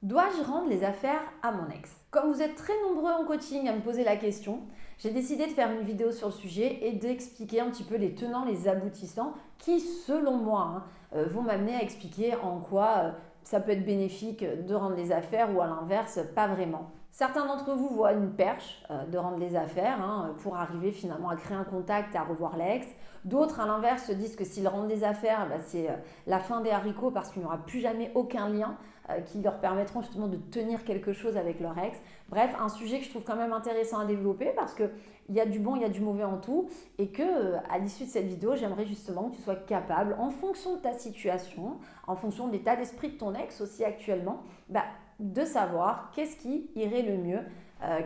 Dois-je rendre les affaires à mon ex? Comme vous êtes très nombreux en coaching à me poser la question, j'ai décidé de faire une vidéo sur le sujet et d'expliquer un petit peu les tenants, les aboutissants qui, selon moi, vont m'amener à expliquer en quoi ça peut être bénéfique de rendre les affaires ou à l'inverse, pas vraiment. Certains d'entre vous voient une perche de rendre les affaires pour arriver finalement à créer un contact et à revoir l'ex. D'autres, à l'inverse, se disent que s'ils rendent les affaires, c'est la fin des haricots parce qu'il n'y aura plus jamais aucun lien qui leur permettront justement de tenir quelque chose avec leur ex. Bref, un sujet que je trouve quand même intéressant à développer parce qu'il y a du bon, il y a du mauvais en tout et que à l'issue de cette vidéo, j'aimerais justement que tu sois capable, en fonction de ta situation, en fonction de l'état d'esprit de ton ex aussi actuellement, de savoir qu'est-ce qui irait le mieux,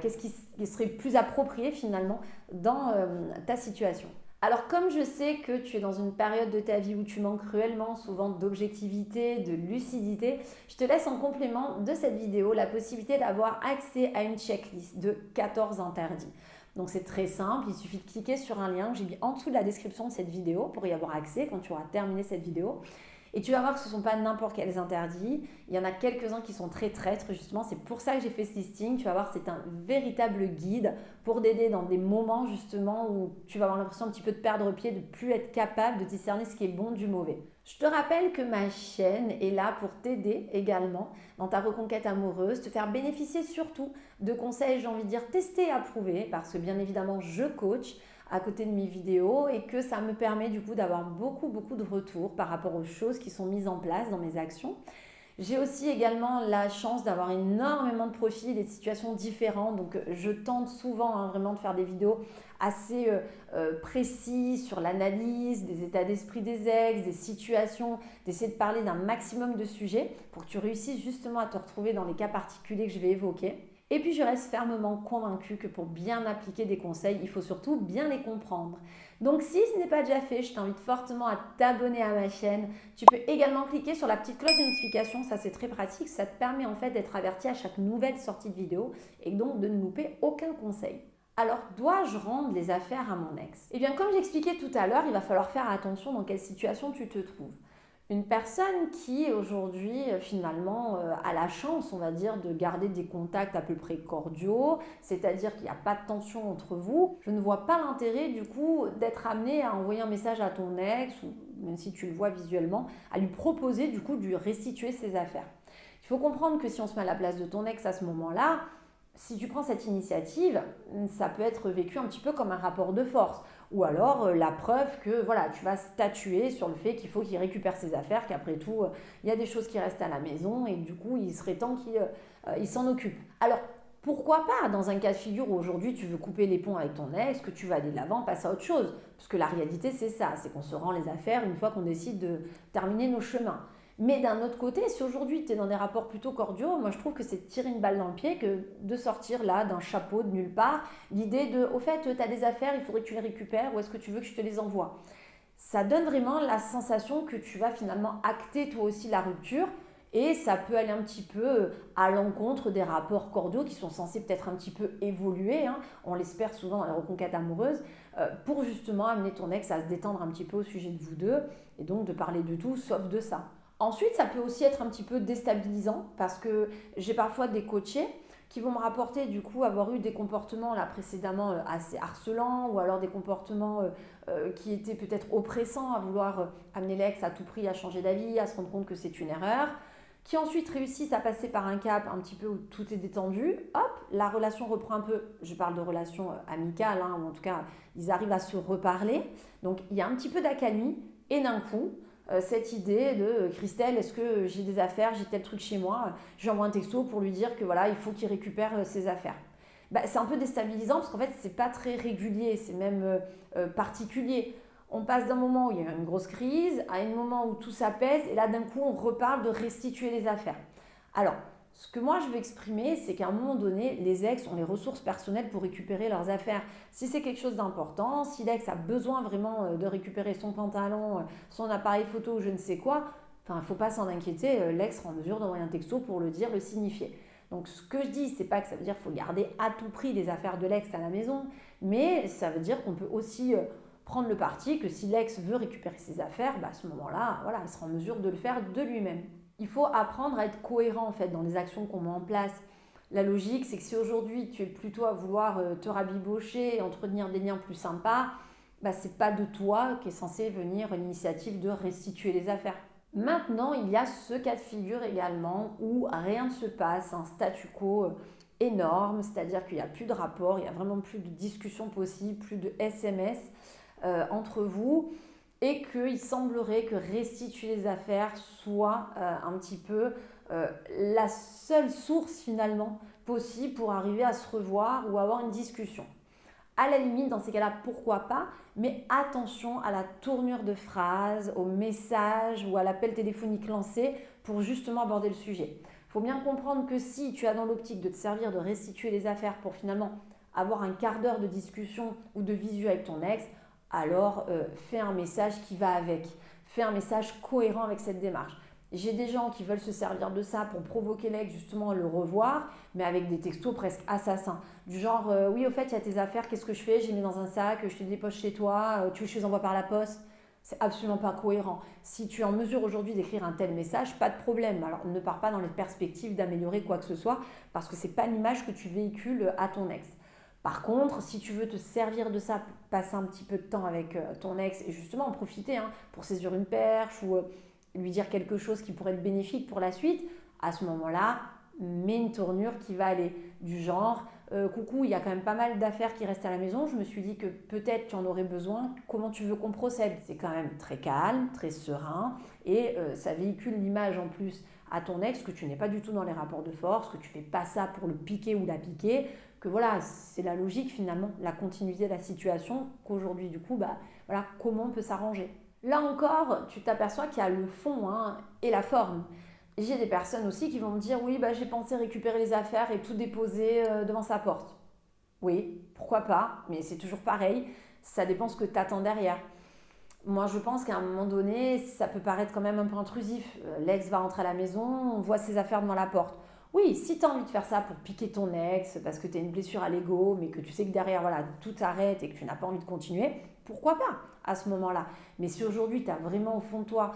qu'est-ce qui serait plus approprié finalement dans ta situation. Alors comme je sais que tu es dans une période de ta vie où tu manques cruellement souvent d'objectivité, de lucidité, je te laisse en complément de cette vidéo la possibilité d'avoir accès à une checklist de 14 interdits. Donc c'est très simple, il suffit de cliquer sur un lien que j'ai mis en dessous de la description de cette vidéo pour y avoir accès quand tu auras terminé cette vidéo. Et tu vas voir que ce ne sont pas n'importe quels interdits. Il y en a quelques-uns qui sont très traîtres, justement. C'est pour ça que j'ai fait ce listing. Tu vas voir, c'est un véritable guide pour t'aider dans des moments, justement, où tu vas avoir l'impression un petit peu de perdre pied, de ne plus être capable de discerner ce qui est bon du mauvais. Je te rappelle que ma chaîne est là pour t'aider également dans ta reconquête amoureuse, te faire bénéficier surtout de conseils, j'ai envie de dire, testés et approuvés, parce que bien évidemment, je coach à côté de mes vidéos et que ça me permet du coup d'avoir beaucoup de retours par rapport aux choses qui sont mises en place dans mes actions. J'ai aussi également la chance d'avoir énormément de profils et de situations différentes. Donc, je tente souvent vraiment de faire des vidéos assez précises sur l'analyse des états d'esprit des ex, des situations, d'essayer de parler d'un maximum de sujets pour que tu réussisses justement à te retrouver dans les cas particuliers que je vais évoquer. Et puis je reste fermement convaincue que pour bien appliquer des conseils, il faut surtout bien les comprendre. Donc si ce n'est pas déjà fait, je t'invite fortement à t'abonner à ma chaîne. Tu peux également cliquer sur la petite cloche de notification, ça c'est très pratique, ça te permet en fait d'être averti à chaque nouvelle sortie de vidéo et donc de ne louper aucun conseil. Alors, dois-je rendre les affaires à mon ex? Eh bien, comme j'expliquais tout à l'heure, il va falloir faire attention dans quelle situation tu te trouves. Une personne qui aujourd'hui finalement a la chance, on va dire, de garder des contacts à peu près cordiaux, c'est-à-dire qu'il n'y a pas de tension entre vous, je ne vois pas l'intérêt du coup d'être amené à envoyer un message à ton ex, ou même si tu le vois visuellement, à lui proposer du coup de lui restituer ses affaires. Il faut comprendre que si on se met à la place de ton ex à ce moment-là, si tu prends cette initiative, ça peut être vécu un petit peu comme un rapport de force. Ou alors la preuve que voilà, tu vas statuer sur le fait qu'il faut qu'il récupère ses affaires, qu'après tout, il y a des choses qui restent à la maison et du coup, il serait temps qu'il s'en occupe. Alors, pourquoi pas dans un cas de figure où aujourd'hui tu veux couper les ponts avec ton ex, que tu vas aller de l'avant, passer à autre chose. Parce que la réalité, c'est ça, c'est qu'on se rend les affaires une fois qu'on décide de terminer nos chemins. Mais d'un autre côté, si aujourd'hui tu es dans des rapports plutôt cordiaux, moi je trouve que c'est tirer une balle dans le pied que de sortir là d'un chapeau de nulle part l'idée de au fait tu as des affaires, il faudrait que tu les récupères ou est-ce que tu veux que je te les envoie. Ça donne vraiment la sensation que tu vas finalement acter toi aussi la rupture et ça peut aller un petit peu à l'encontre des rapports cordiaux qui sont censés peut-être un petit peu évoluer, on l'espère souvent dans les reconquêtes amoureuses, pour justement amener ton ex à se détendre un petit peu au sujet de vous deux et donc de parler de tout sauf de ça. Ensuite, ça peut aussi être un petit peu déstabilisant parce que j'ai parfois des coachés qui vont me rapporter du coup avoir eu des comportements là précédemment assez harcelants ou alors des comportements qui étaient peut-être oppressants à vouloir amener l'ex à tout prix à changer d'avis, à se rendre compte que c'est une erreur, qui ensuite réussissent à passer par un cap un petit peu où tout est détendu, hop, la relation reprend un peu, je parle de relation amicale, ou en tout cas ils arrivent à se reparler, donc il y a un petit peu d'accalmie et d'un coup, cette idée de Christelle, est-ce que j'ai des affaires, j'ai tel truc chez moi, je lui envoie un texto pour lui dire que voilà, il faut qu'il récupère ses affaires. C'est un peu déstabilisant parce qu'en fait, c'est pas très régulier, c'est même particulier. On passe d'un moment où il y a une grosse crise à un moment où tout s'apaise et là d'un coup on reparle de restituer les affaires. Alors, ce que moi je veux exprimer, c'est qu'à un moment donné, les ex ont les ressources personnelles pour récupérer leurs affaires. Si c'est quelque chose d'important, si l'ex a besoin vraiment de récupérer son pantalon, son appareil photo ou je ne sais quoi, il ne faut pas s'en inquiéter, l'ex sera en mesure d'envoyer un texto pour le dire, le signifier. Donc ce que je dis, c'est pas que ça veut dire qu'il faut garder à tout prix les affaires de l'ex à la maison, mais ça veut dire qu'on peut aussi prendre le parti que si l'ex veut récupérer ses affaires, à ce moment-là, voilà, il sera en mesure de le faire de lui-même. Il faut apprendre à être cohérent en fait dans les actions qu'on met en place. La logique, c'est que si aujourd'hui tu es plutôt à vouloir te rabibocher et entretenir des liens plus sympas, c'est pas de toi qu'est censé venir l'initiative de restituer les affaires. Maintenant, il y a ce cas de figure également où rien ne se passe, un statu quo énorme, c'est-à-dire qu'il n'y a plus de rapport, il n'y a vraiment plus de discussion possible, plus de SMS entre vous, et qu'il semblerait que restituer les affaires soit un petit peu la seule source finalement possible pour arriver à se revoir ou avoir une discussion. À la limite, dans ces cas-là, pourquoi pas, mais attention à la tournure de phrase, au message ou à l'appel téléphonique lancé pour justement aborder le sujet. Il faut bien comprendre que si tu as dans l'optique de te servir de restituer les affaires pour finalement avoir un quart d'heure de discussion ou de visu avec ton ex, alors fais un message qui va avec, fais un message cohérent avec cette démarche. J'ai des gens qui veulent se servir de ça pour provoquer l'ex justement à le revoir, mais avec des textos presque assassins. Du genre, oui au fait il y a tes affaires, qu'est-ce que je fais? J'ai mis dans un sac, je te dépose chez toi, tu veux que je les envoie par la poste? C'est absolument pas cohérent. Si tu es en mesure aujourd'hui d'écrire un tel message, pas de problème. Alors ne pars pas dans les perspectives d'améliorer quoi que ce soit, parce que c'est pas l'image que tu véhicules à ton ex. Par contre, si tu veux te servir de ça pour passer un petit peu de temps avec ton ex et justement en profiter pour saisir une perche ou lui dire quelque chose qui pourrait être bénéfique pour la suite, à ce moment-là, mets une tournure qui va aller du genre coucou, il y a quand même pas mal d'affaires qui restent à la maison, je me suis dit que peut-être tu en aurais besoin, comment tu veux qu'on procède? C'est quand même très calme, très serein et ça véhicule l'image en plus à ton ex que tu n'es pas du tout dans les rapports de force, que tu fais pas ça pour le piquer ou la piquer, que voilà, c'est la logique finalement, la continuité de la situation, qu'aujourd'hui du coup, voilà, comment on peut s'arranger. Là encore, tu t'aperçois qu'il y a le fond et la forme. J'ai des personnes aussi qui vont me dire oui, j'ai pensé récupérer les affaires et tout déposer devant sa porte. Oui, pourquoi pas, mais c'est toujours pareil, ça dépend ce que tu attends derrière. Moi, je pense qu'à un moment donné, ça peut paraître quand même un peu intrusif. L'ex va rentrer à la maison, on voit ses affaires devant la porte. Oui, si tu as envie de faire ça pour piquer ton ex, parce que tu as une blessure à l'ego, mais que tu sais que derrière, voilà, tout arrête et que tu n'as pas envie de continuer, pourquoi pas à ce moment-là? Mais si aujourd'hui, tu as vraiment au fond de toi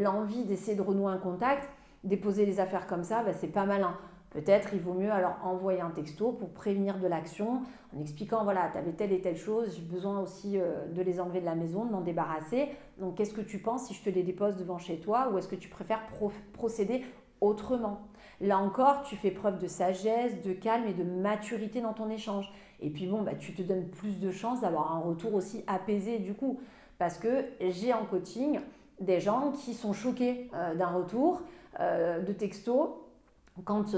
l'envie d'essayer de renouer un contact, déposer les affaires comme ça, c'est pas malin. Peut-être il vaut mieux alors envoyer un texto pour prévenir de l'action en expliquant voilà, tu avais telle et telle chose, j'ai besoin aussi de les enlever de la maison, de m'en débarrasser. Donc qu'est-ce que tu penses si je te les dépose devant chez toi ou est-ce que tu préfères procéder autrement? Là encore, tu fais preuve de sagesse, de calme et de maturité dans ton échange. Et puis tu te donnes plus de chances d'avoir un retour aussi apaisé du coup. Parce que j'ai en coaching des gens qui sont choqués d'un retour de texto. Quand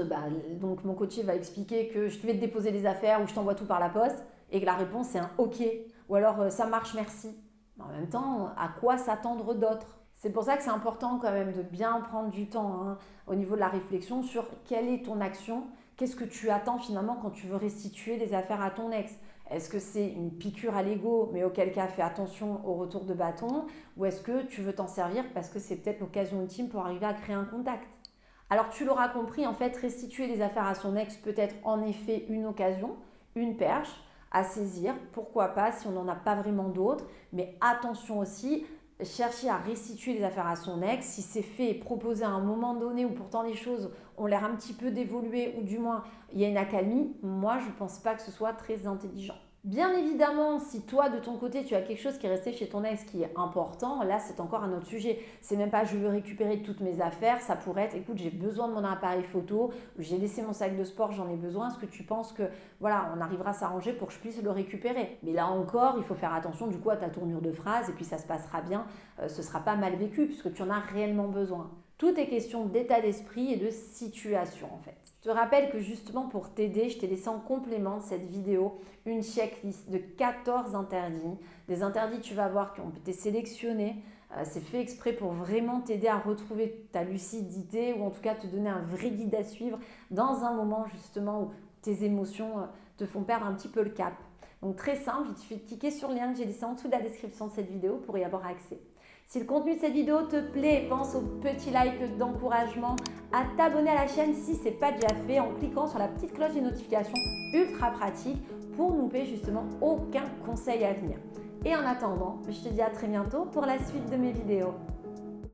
donc mon coach va expliquer que je vais te déposer les affaires ou je t'envoie tout par la poste et que la réponse est un OK ou alors ça marche merci. Mais en même temps, à quoi s'attendre d'autre? C'est pour ça que c'est important quand même de bien prendre du temps au niveau de la réflexion sur quelle est ton action, qu'est-ce que tu attends finalement quand tu veux restituer les affaires à ton ex. Est-ce que c'est une piqûre à l'ego, mais auquel cas fais attention au retour de bâton, ou est-ce que tu veux t'en servir parce que c'est peut-être l'occasion ultime pour arriver à créer un contact? Alors tu l'auras compris, en fait, restituer les affaires à son ex peut être en effet une occasion, une perche à saisir, pourquoi pas si on n'en a pas vraiment d'autres, mais attention aussi, chercher à restituer les affaires à son ex, si c'est fait et proposé à un moment donné où pourtant les choses ont l'air un petit peu d'évoluer ou du moins il y a une accalmie, moi je ne pense pas que ce soit très intelligent. Bien évidemment, si toi de ton côté tu as quelque chose qui est resté chez ton ex qui est important, là c'est encore un autre sujet. C'est même pas je veux récupérer toutes mes affaires, ça pourrait être écoute j'ai besoin de mon appareil photo, j'ai laissé mon sac de sport, j'en ai besoin, est-ce que tu penses que voilà on arrivera à s'arranger pour que je puisse le récupérer? Mais là encore il faut faire attention du coup à ta tournure de phrase et puis ça se passera bien, ce sera pas mal vécu puisque tu en as réellement besoin. Tout est question d'état d'esprit et de situation en fait. Je te rappelle que justement pour t'aider, je t'ai laissé en complément de cette vidéo une checklist de 14 interdits. Des interdits tu vas voir qui ont été sélectionnés. C'est fait exprès pour vraiment t'aider à retrouver ta lucidité ou en tout cas te donner un vrai guide à suivre dans un moment justement où tes émotions te font perdre un petit peu le cap. Donc très simple, il suffit de cliquer sur le lien que j'ai laissé en dessous de la description de cette vidéo pour y avoir accès. Si le contenu de cette vidéo te plaît, pense au petit like d'encouragement, à t'abonner à la chaîne si ce n'est pas déjà fait en cliquant sur la petite cloche des notifications ultra pratique pour ne louper justement aucun conseil à venir. Et en attendant, je te dis à très bientôt pour la suite de mes vidéos.